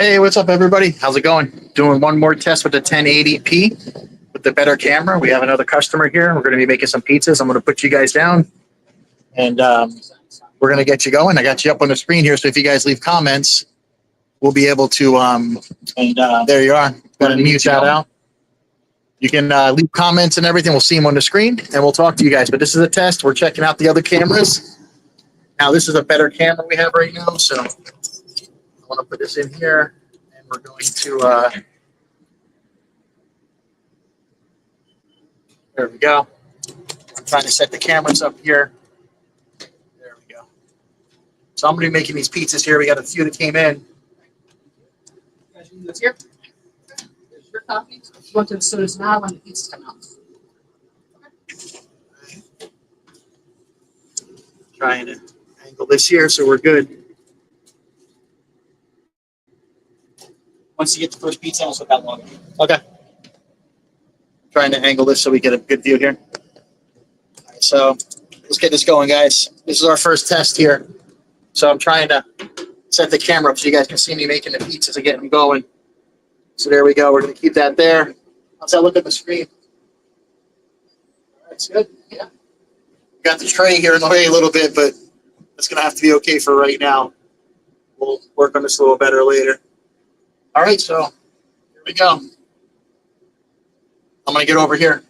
Hey, what's up, everybody? How's it going? Doing one more test with the 1080p with the better camera. We have another customer here. We're going to be making some pizzas. I'm going to put you guys down, and we're going to get you going. I got you up on the screen here, so if you guys leave comments, we'll be able to. There you are. Got to mute that out. You can leave comments and everything. We'll see them on the screen, and we'll talk to you guys. But this is a test. We're checking out the other cameras. Now, this is a better camera we have right now, so I want to put this in here, and we're going to. There we go. I'm trying to set the cameras up here. There we go. So I'm going to be making these pizzas here. We got a few that came in. That's here. There's your copy. If you want to, so does now when the pizzas come out. Trying to angle this here so we're good. Once you get the first pizza, I'll put that long. Okay. Trying to angle this so we get a good view here. All right, so let's get this going, guys. This is our first test here. So I'm trying to set the camera up so you guys can see me making the pizzas and getting them going. So there we go. We're going to keep that there. How's that look at the screen? All right, it's good. Yeah. Got the tray here in the way a little bit, but it's going to have to be okay for right now. We'll work on this a little better later. All right, so here we go. I'm going to get over here.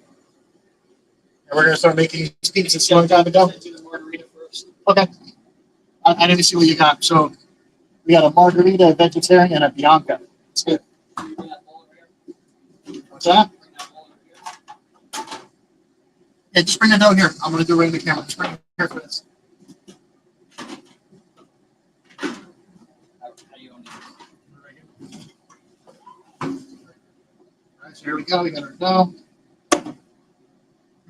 And we're going to start making these pizzas. See what time to go? Do the margarita first. Okay. I didn't see what you got. So we got a margarita, a vegetarian, and a Bianca. That's good. What's that? Yeah, just bring the dough here. I'm going to do it right in the camera. Just bring it here for this. Alright, so here we go. We got our dough. You want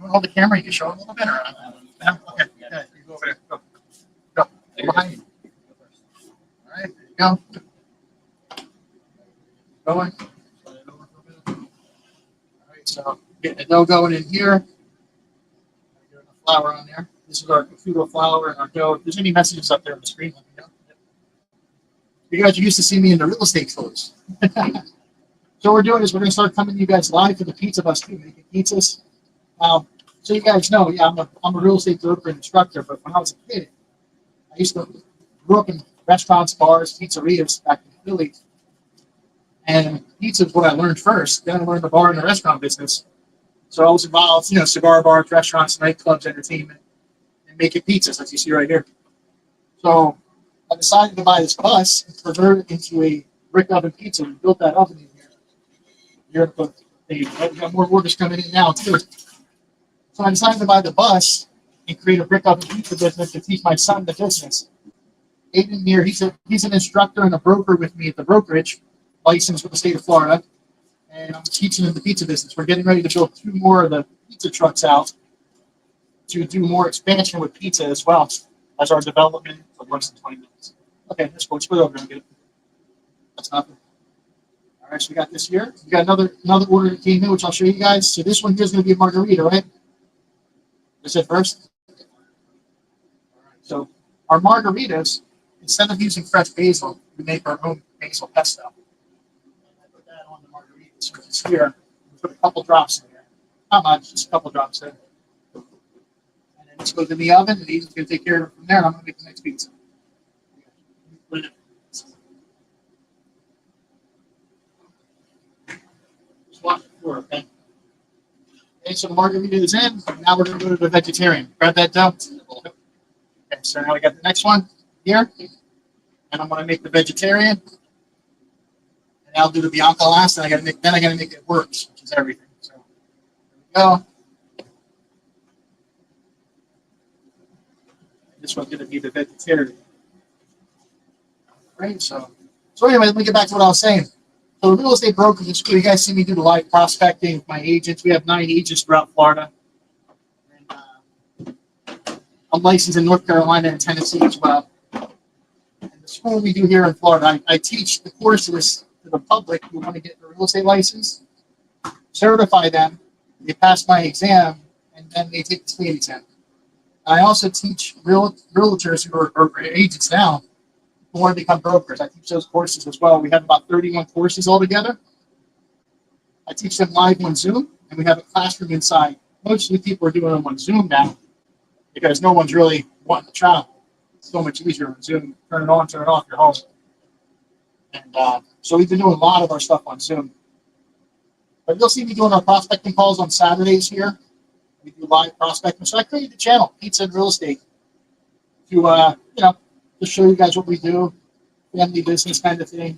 to hold the camera? You can show it a little bit. Or, yeah? Okay. Yeah, you go over there. Go. Go. Go behind you. All right. There you go. Going. All right. So getting the dough going in here. Getting the flour on there. This is our cathedral flour and our dough. If there's any messages up there on the screen, let me know. You guys are used to seeing me in the real estate stores. So what we're doing is we're going to start coming to you guys live for the Pizza Bus too, making pizzas. So you guys know, yeah, I'm a real estate broker and instructor, but when I was a kid, I used to grew up in restaurants, bars, pizzerias back in Philly. And pizza is what I learned first. Then I learned the bar and the restaurant business. So I was involved, cigar bars, restaurants, nightclubs, entertainment, and making pizzas, as you see right here. So I decided to buy this bus and convert it into a brick oven pizza. We built that oven in here. We got more orders coming in now, too. So I decided to buy the bus and create a brick oven pizza business to teach my son the business. Aiden here, he's an instructor and a broker with me at the brokerage, licensed with the state of Florida. And I'm teaching him the pizza business. We're getting ready to build 2 more of the pizza trucks out to do more expansion with pizza as well as our development for less than 20 minutes. Okay, let's go. Split over and get it. That's nothing. All right, so we got this here. We got another order that came in, which I'll show you guys. So this one here is going to be a margarita, right? Is it first? All right, so our margaritas, instead of using fresh basil, we make our own basil pesto. And I put that on the margaritas, which is here. We put a couple drops in there. Not much, just a couple drops in. And then this goes in the oven, and he's going to take care of it from there, and I'm going to make the next pizza. Okay. Okay, so the margarita is in. Now we're going to go to the vegetarian. Grab that dough. Okay, so now we got the next one here. And I'm going to make the vegetarian. And I'll do the Bianca last. And I got to make it works, which is everything. So there we go. This one's going to be the vegetarian. Right. So anyway, let me get back to what I was saying. So the real estate brokerage is cool. You guys see me do the live prospecting with my agents. We have 9 agents throughout Florida. And, I'm licensed in North Carolina and Tennessee as well. And the school we do here in Florida, I teach the courses to the public who want to get their real estate license, certify them, they pass my exam, and then they take the state exam. I also teach realtors who are agents now who want to become brokers. I teach those courses as well. We have about 31 courses altogether. I teach them live on Zoom, and we have a classroom inside. Mostly people are doing them on Zoom now because no one's really wanting to travel. It's so much easier on Zoom. Turn it on, turn it off, you're home. And so we've been doing a lot of our stuff on Zoom. But you'll see me doing our prospecting calls on Saturdays here. We do live prospecting. So I created the channel, Pizza and Real Estate, to to show you guys what we do, family business kind of thing.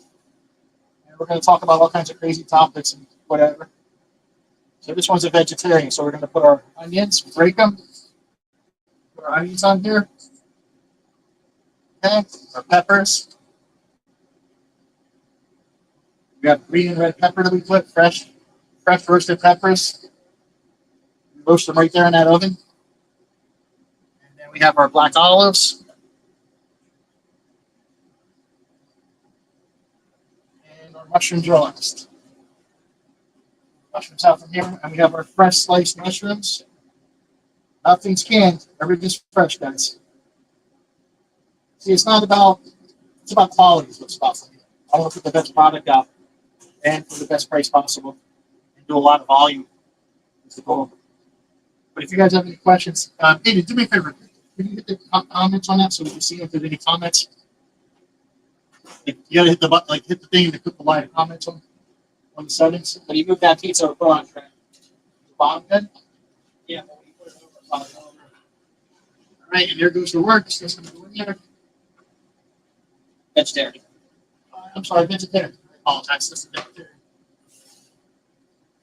And we're going to talk about all kinds of crazy topics and whatever. So this one's a vegetarian, so we're going to put our onions, break them, put our onions on here. Okay, our peppers. We have green and red pepper that we put, fresh roasted peppers. We roast them right there in that oven. And then we have our black olives. And our mushrooms are last. Mushrooms out from here, and we have our fresh sliced mushrooms. Nothing's canned, everything's fresh, guys. See, it's about quality is what's about for me. I want to put the best product out and for the best price possible and do a lot of volume is the goal. But if you guys have any questions, Aiden, do me a favor. Can you hit the comments on that so we can see if there's any comments? Like, you gotta hit the button, like hit the thing to put the line of comments on the settings. When you move that pizza or put on track. Bottom good? Yeah. All right, and there goes the work. It's just going to go in there. Vegetarian. I'm sorry, vegetarian. I apologize. This is vegetarian.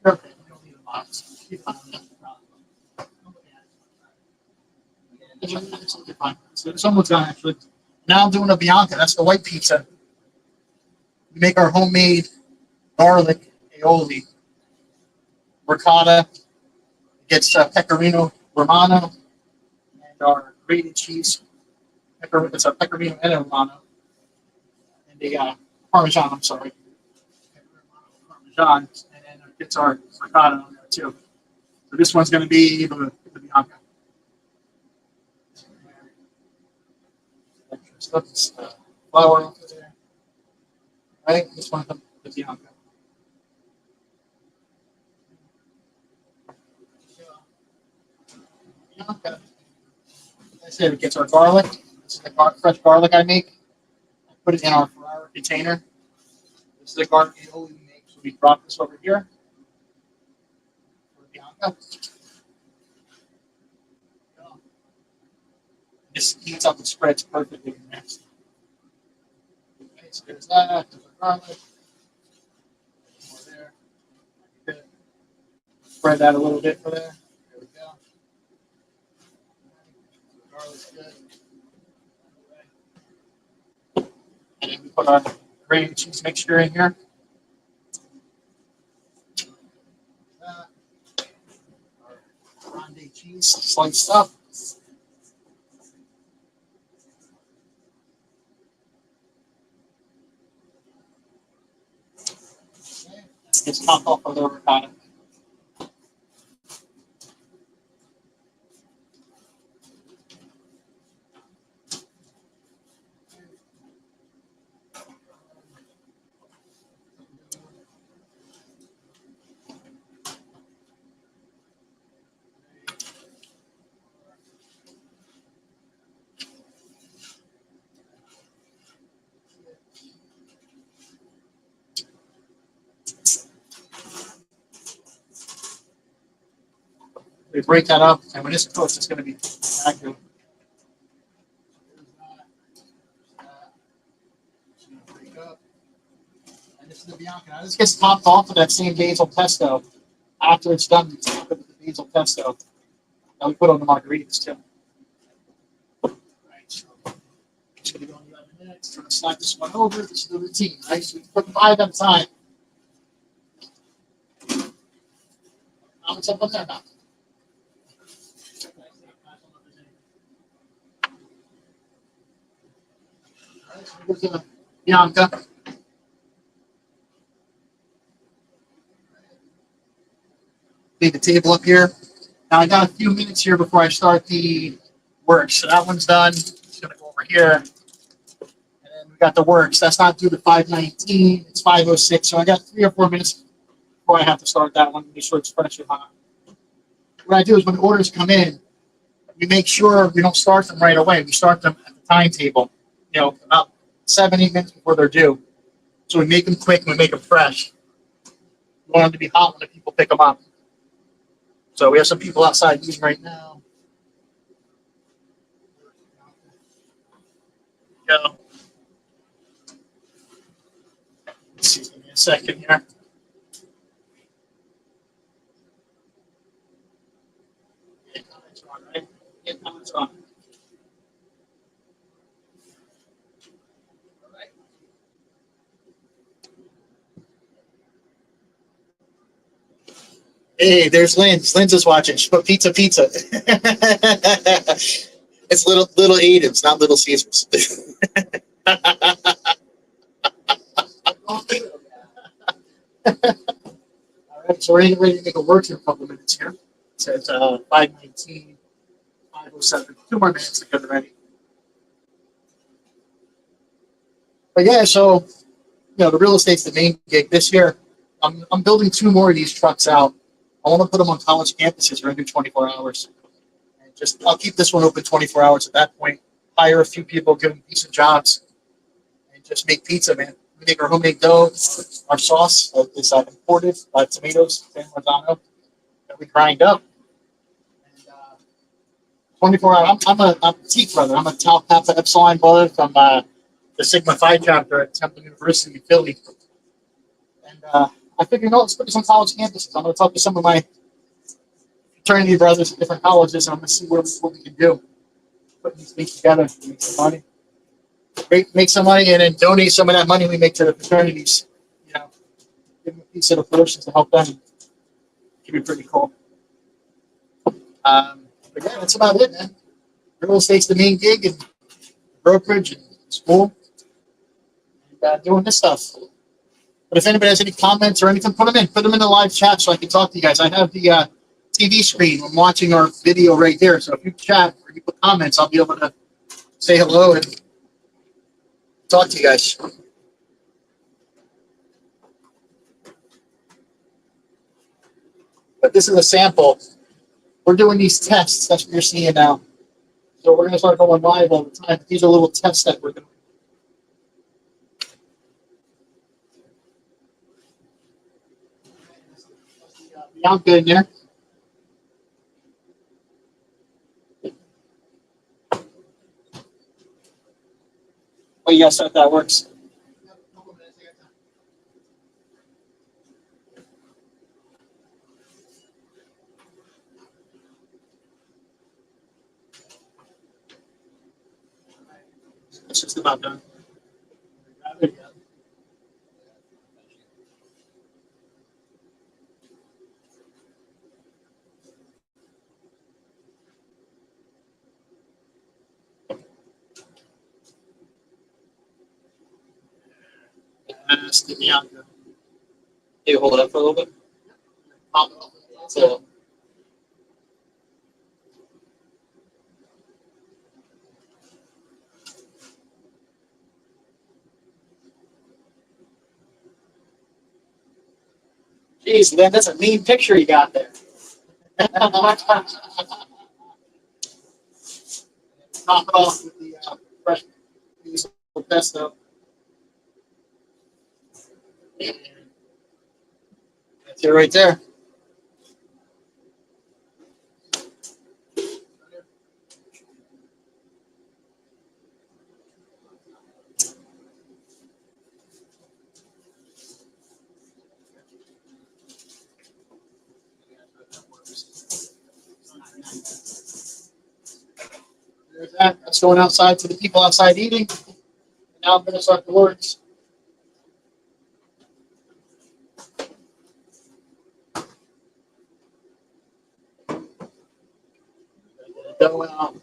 Okay, you don't need a box. You're fine. It's fine. So it's almost done, actually. Now I'm doing a Bianca. That's the white pizza. We make our homemade garlic aioli, ricotta. It gets pecorino romano and our grated cheese. It's a pecorino and a romano. And the parmesan, I'm sorry. Parmesan. And then it gets our ricotta on there too. So this one's going to be the Bianca. Flour over there. Right? This one, the Bianca. Bianca. I said it gets our garlic. This is the fresh garlic I make. I put it in our flour container. This is the garlic aioli we make. So we drop this over here for Bianca. This heats up and spreads perfectly next. Okay, so there's that. There's our garlic. More there. Good. Spread that a little bit for there. There we go. Garlic's good. And then we put our grated cheese mixture in here. Our grande cheese sliced up. It's topped off with ricotta. We break that up, and when it's cooked, it's going to be accurate. Break up. And this is the Bianca. Now, this gets topped off with that same basil pesto. After it's done, we top it with the basil pesto. That we put on the margaritas, too. Right, so it's going to go in 11 minutes. We're going to slide this one over. This is the routine, right? So we put 5 at a time. Now it's up on there now. Bianca. Leave the table up here. Now I got a few minutes here before I start the work. So that one's done. Just gonna go over here. And then we got the works. That's not due to 5:19. It's 5:06. So I got 3 or 4 minutes before I have to start that one. Make sure it's fresh and hot. What I do is when orders come in, we make sure we don't start them right away. We start them at the timetable, about 7-8 minutes before they're due. So we make them quick and we make them fresh. We want them to be hot when the people pick them up. So we have some people outside eating right now. Go. Let's see, give me a second here. Yeah, comments are on, right? Yeah, comments are on. All right. Hey, there's Lynn's. Lynn's is watching. She put pizza. It's little Aiden's, not Little Caesars. All right, so we're getting ready to make a work in a couple minutes here. It says 5:19, 5:07. 2 more minutes to get ready. But yeah, so the real estate's the main gig this year. I'm building 2 more of these trucks out. I want to put them on college campuses. We're gonna do 24 hours. And I'll keep this one open 24 hours at that point. Hire a few people, give them decent jobs, and just make pizza, man. We make our homemade dough. Our sauce is imported tomatoes, San Marzano, that we grind up. And 24 hours. I'm a T brother. I'm a Tau Kappa Epsilon brother from the Sigma Phi chapter at Temple University in Philly. And I figured, let's put this on college campuses. I'm going to talk to some of my fraternity brothers at different colleges, and I'm going to see what we can do. Put these things together, make some money. Make some money, and then donate some of that money we make to the fraternities. Give them a piece of the promotions to help them. It'd be pretty cool. But yeah, that's about it, man. Real estate's the main gig, and brokerage and school, and doing this stuff. But if anybody has any comments or anything, put them in the live chat so I can talk to you guys. I have the TV screen. I'm watching our video right there. So if you chat or you put comments, I'll be able to say hello and talk to you guys. But this is a sample. We're doing these tests. That's what you're seeing now. So we're going to start going live all the time. These are little tests that we're doing. I'm good in there. Oh, yes, that works. It's just about done. Stick me out. Can you hold it up for a little bit? So, Jeez, Lynn, that's a mean picture you got there. Top it off with the fresh pesto. That's it right there. There's that. That's going outside to the people outside eating. And now I'm going to start the works. Dough out.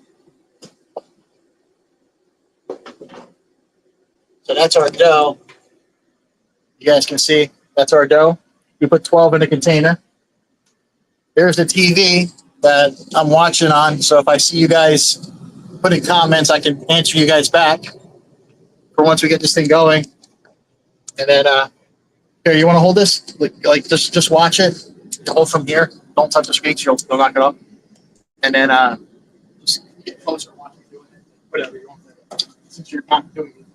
So that's our dough. You guys can see that's our dough. We put 12 in a container. There's the TV that I'm watching on. So if I see you guys putting comments, I can answer you guys back. for once we get this thing going. And then, here, you want to hold this? Like just watch it. Hold from here. Don't touch the screen, so you'll knock it up. And then, just get closer and watch me doing it. Whatever you want. Since you're not doing it.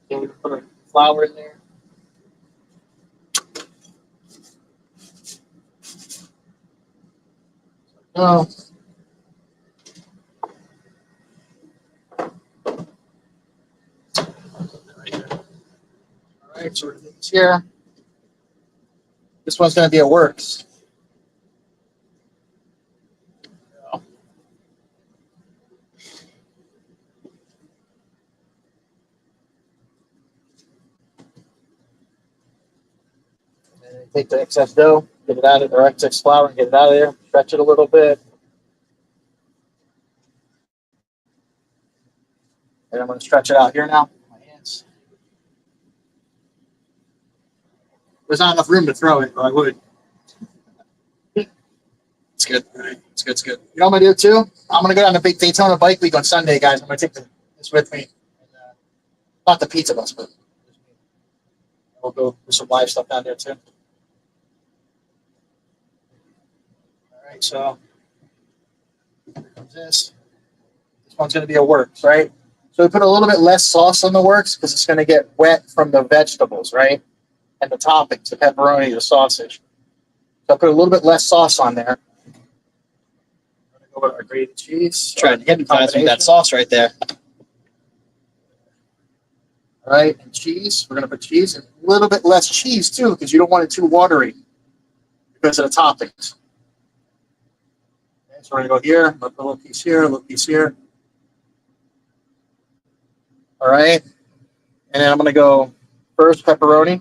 So we're going to put our flour in there. Oh. All right, so we're going to here. This one's going to be a works. And take the excess dough, get it out of or excess flour, and get it out of there. Stretch it a little bit. And I'm going to stretch it out here now. My hands. There's not enough room to throw it, but I would. It's good. All right. It's good. It's good. You know what I'm going to do too? I'm going to go down to Big Daytona Bike Week on Sunday, guys. I'm going to take this with me. And, not the pizza bus, but we'll go do some live stuff down there too. All right, so here comes this. This one's going to be a works, right? So we put a little bit less sauce on the works because it's going to get wet from the vegetables, right? And the toppings, the pepperoni, the sausage. So I put a little bit less sauce on there. I'm going to go with our grated cheese. Trying to hypnotize me with that sauce right there. All right, and cheese. We're going to put cheese and a little bit less cheese too because you don't want it too watery because of the toppings. Okay, so we're going to go here, put a little piece here, a little piece here. All right, and then I'm going to go first pepperoni.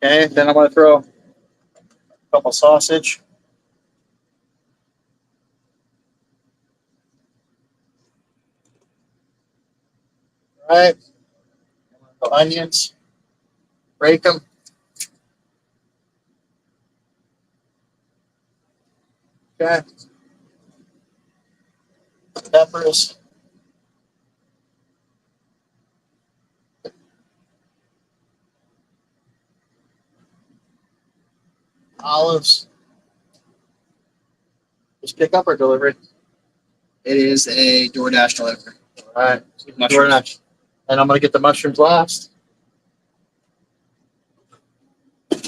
Okay, then I'm going to throw a couple sausage. All right, the onions, break them. Okay, peppers. Olives. Just pick up or delivery? It is a DoorDash delivery. All right. Mushrooms. DoorDash. And I'm going to get the mushrooms last. I'm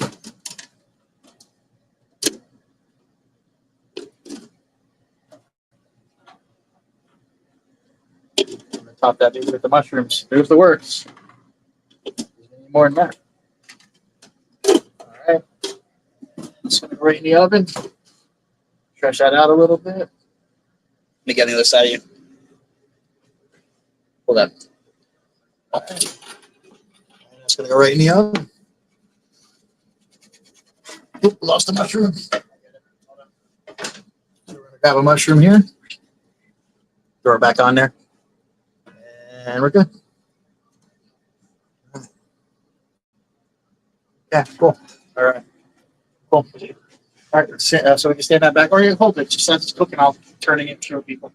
going to top that with the mushrooms. There's the works. More than that. All right. Just going to go right in the oven. Stretch that out a little bit. Let me get on the other side of you. Hold on. All right. It's going to go right in the oven. Oop, lost the mushroom. So we're going to grab a mushroom here. Throw it back on there. And we're good. Yeah, cool. All right. Cool. All right, so we can stand that back, or you can hold it. Just as it's cooking, I'll keep turning it and show people.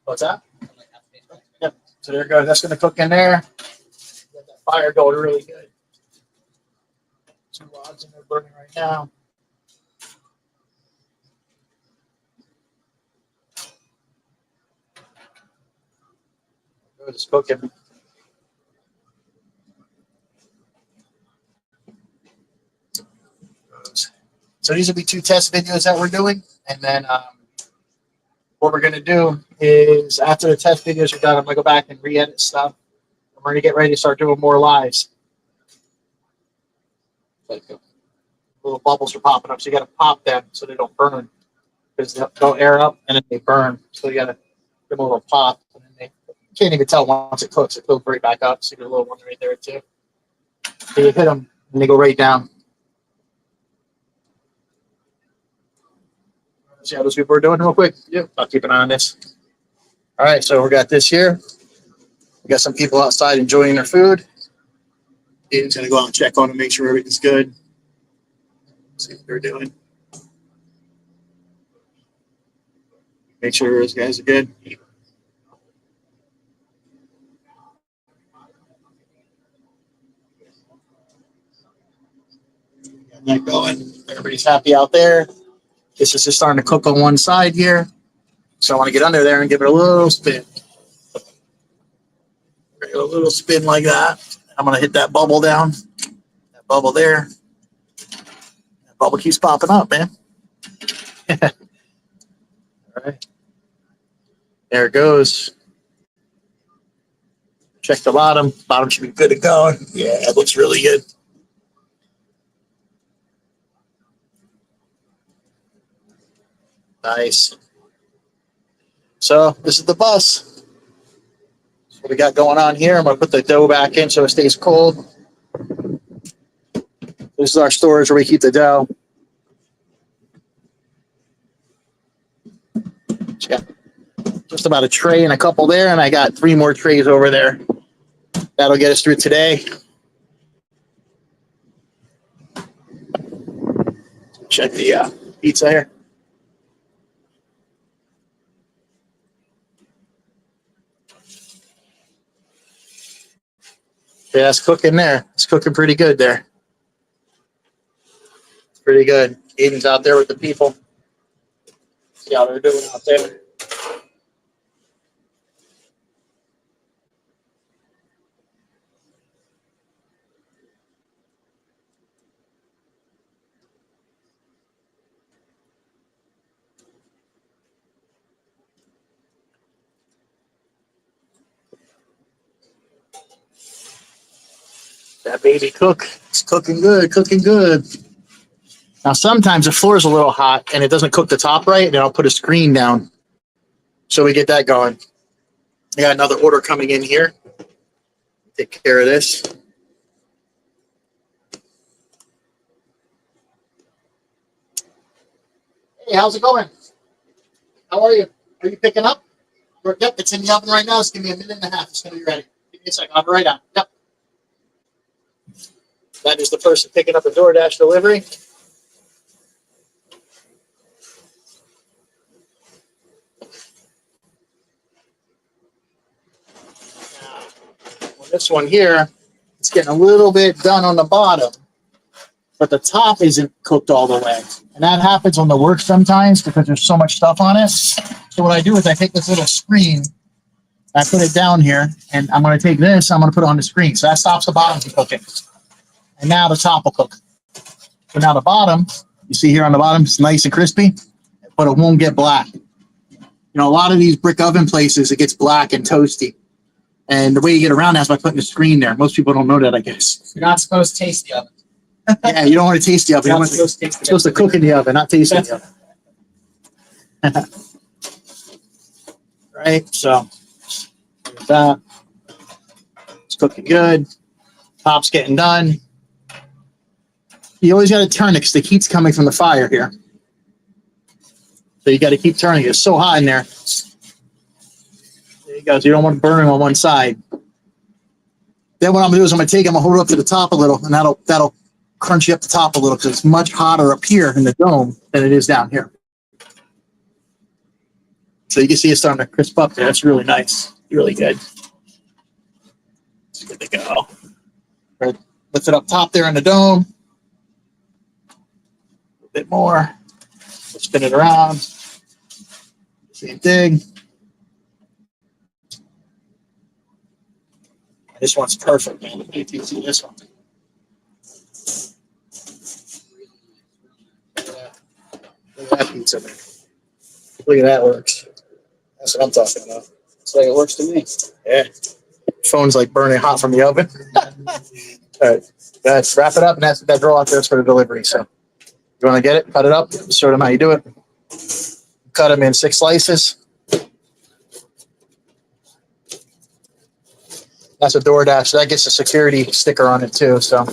What's that? Yep. So there it goes. That's going to cook in there. Get that fire going really good. 2 logs in there burning right now. It's cooking. So these will be 2 test videos that we're doing, and then what we're going to do is after the test videos are done, I'm going to go back and re-edit stuff. And we're going to get ready to start doing more lives. Like little bubbles are popping up, so you got to pop them so they don't burn. because they'll air up and then they burn. So you gotta give them a little pop, and then they you can't even tell once it cooks. It goes right back up. So you get a little one right there too. So you hit them and they go right down. See how those people are doing real quick? Yep. I'll keep an eye on this. All right, so we got this here. We got some people outside enjoying their food. Aiden's gonna go out and check on them, make sure everything's good. See what they're doing. Make sure those guys are good. Got that going. Everybody's happy out there. This is just starting to cook on one side here. So I want to get under there and give it a little spin. A little spin like that. I'm going to hit that bubble down. That bubble there. That bubble keeps popping up, man. All right. There it goes. Check the bottom. Bottom should be good to go. Yeah, it looks really good. Nice. So this is the bus. That's what we got going on here. I'm going to put the dough back in so it stays cold. This is our storage where we keep the dough. Yeah. Just about a tray and a couple there, and I got 3 more trays over there. That'll get us through today. Check the pizza here. Yeah, it's cooking there. It's cooking pretty good there. It's pretty good. Aiden's out there with the people. See how they're doing out there. That baby cook. It's cooking good, cooking good. Now, sometimes the floor is a little hot and it doesn't cook the top right, and I'll put a screen down so we get that going. I got another order coming in here. Take care of this. Hey, how's it going? How are you? Are you picking up? Yep, it's in the oven right now. Just give me a minute and a half. It's going to be ready. Give me a second. I'll be right out. Yep. That is the person picking up a DoorDash delivery. Well, this one here, it's getting a little bit done on the bottom, but the top isn't cooked all the way. And that happens on the work sometimes because there's so much stuff on it. So what I do is I take this little screen, I put it down here, and I'm going to take this, I'm going to put it on the screen. So that stops the bottom from cooking. And now the top will cook. So now the bottom, you see here on the bottom, it's nice and crispy, but it won't get black. You know, a lot of these brick oven places, it gets black and toasty. And the way you get around that is by putting the screen there. Most people don't know that, I guess. You're not supposed to taste the oven. Yeah, you don't want to taste the oven. You're You're not supposed to taste the supposed to cook in the oven, not taste in the oven. Right, so there's that. It's cooking good. Top's getting done. You always got to turn it because the heat's coming from the fire here. So you got to keep turning it. It's so hot in there. There you go. So you don't want to burn it on one side. Then what I'm gonna do is I'm gonna take it, I'm gonna hold it up to the top a little, and that'll crunch you up the top a little because it's much hotter up here in the dome than it is down here. So you can see it's starting to crisp up there. That's really nice. Really good. It's good to go. Right. Lift it up top there in the dome. A bit more. Spin it around. Same thing. This one's perfect, man. Look at this one. Look at that pizza, man. Look at that works. That's what I'm talking about. Looks like it works to me. Yeah. Phone's like burning hot from the oven. All right. Let's wrap it up, and that's that draw out there is for the delivery. So you want to get it, cut it up, show them how you do it. cut them in 6 slices. That's a DoorDash. So that gets a security sticker on it too. So.